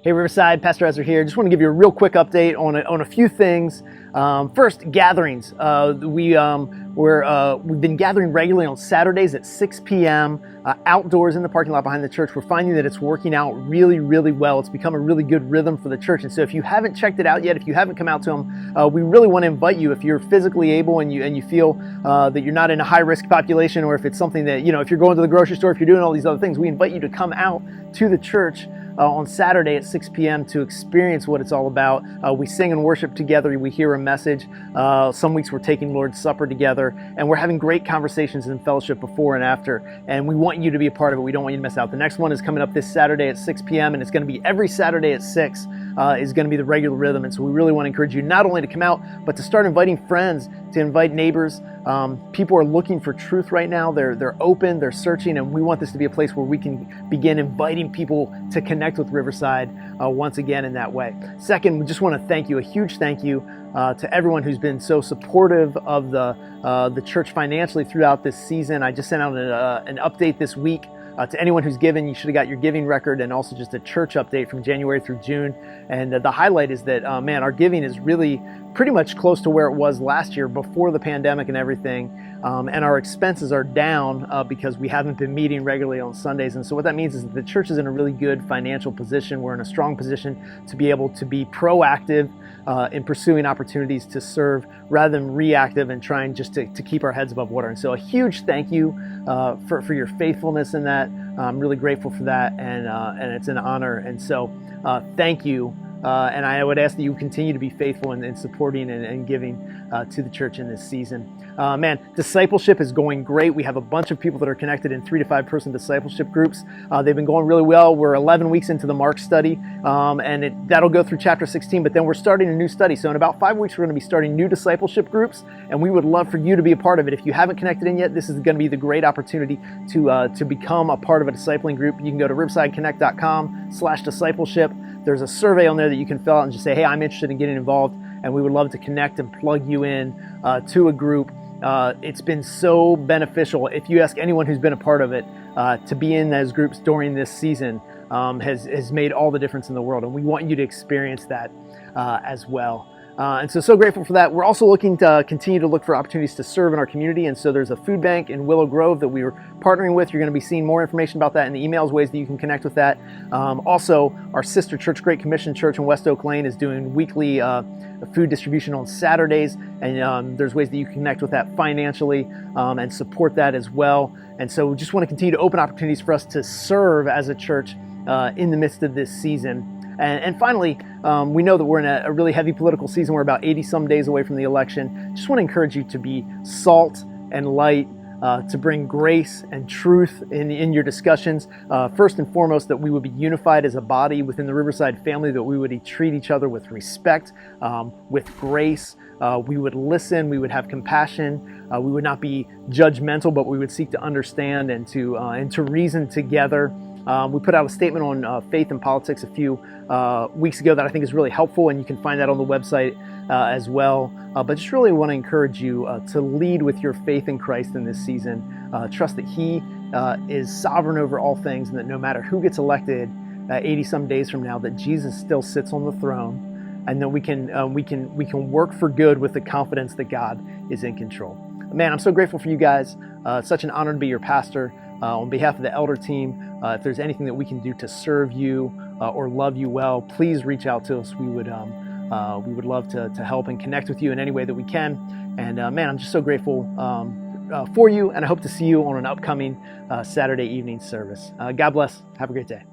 Hey Riverside, Pastor Ezra here. Just want to give you a real quick update on a few things. First, gatherings. We've been gathering regularly on Saturdays at 6 p.m. Outdoors in the parking lot behind the church. We're finding that it's working out really, really well. It's become a really good rhythm for the church. And so if you haven't checked it out yet, if you haven't come out to them, we really want to invite you. If you're physically able and you feel that you're not in a high-risk population, or if it's something that, if you're going to the grocery store, if you're doing all these other things, we invite you to come out to the church on Saturday at 6 p.m. to experience what it's all about. We sing and worship together. We hear a message. Some weeks we're taking Lord's Supper together, and we're having great conversations and fellowship before and after. And we want you to be a part of it. We don't want you to miss out. The next one is coming up this Saturday at 6 p.m. and it's going to be every Saturday at 6 is going to be the regular rhythm. And so we really want to encourage you not only to come out, but to start inviting friends, to invite neighbors. People are looking for truth right now. They're open, they're searching, and we want this to be a place where we can begin inviting people to connect with Riverside once again in that way. Second, we just want to thank you, a huge thank you to everyone who's been so supportive of the church financially throughout this season. I just sent out an update this week to anyone who's given. You should have got your giving record, and also just a church update from January through June. And the highlight is that, our giving is really pretty much close to where it was last year before the pandemic and everything. And our expenses are down because we haven't been meeting regularly on Sundays. And so what that means is that the church is in a really good financial position. We're in a strong position to be able to be proactive in pursuing opportunities to serve rather than reactive and trying just to keep our heads above water. And so a huge thank you for your faithfulness in that. I'm really grateful for that, and it's an honor. And so thank you. And I would ask that you continue to be faithful in supporting and giving to the church in this season. Discipleship is going great. We have a bunch of people that are connected in 3 to 5 person discipleship groups. They've been going really well. We're 11 weeks into the Mark study, and that'll go through chapter 16, but then we're starting a new study. So in about 5 weeks, we're going to be starting new discipleship groups, and we would love for you to be a part of it. If you haven't connected in yet, this is going to be the great opportunity to become a part of a discipling group. You can go to riversideconnect.com/discipleship. There's a survey on there that you can fill out and just say, hey, I'm interested in getting involved, and we would love to connect and plug you in to a group. It's been so beneficial. If you ask anyone who's been a part of it, to be in those groups during this season has made all the difference in the world, and we want you to experience that as well. And so grateful for that. We're also looking to continue to look for opportunities to serve in our community. And so there's a food bank in Willow Grove that we are partnering with. You're going to be seeing more information about that in the emails, ways that you can connect with that. Also, our sister church, Great Commission Church in West Oak Lane, is doing weekly food distribution on Saturdays. And there's ways that you can connect with that financially and support that as well. And so we just want to continue to open opportunities for us to serve as a church in the midst of this season. And finally, we know that we're in a really heavy political season. We're about 80 some days away from the election. Just want to encourage you to be salt and light, to bring grace and truth in your discussions. First and foremost, that we would be unified as a body within the Riverside family, that we would treat each other with respect, with grace. We would listen, we would have compassion. We would not be judgmental, but we would seek to understand and to reason together. We put out a statement on faith and politics a few weeks ago that I think is really helpful, and you can find that on the website as well. But just really want to encourage you to lead with your faith in Christ in this season. Trust that He is sovereign over all things, and that no matter who gets elected 80 some days from now, that Jesus still sits on the throne, and that we can work for good with the confidence that God is in control. Man, I'm so grateful for you guys. It's such an honor to be your pastor. On behalf of the elder team, if there's anything that we can do to serve you or love you well, please reach out to us. We would love to help and connect with you in any way that we can. And I'm just so grateful for you, and I hope to see you on an upcoming Saturday evening service. God bless. Have a great day.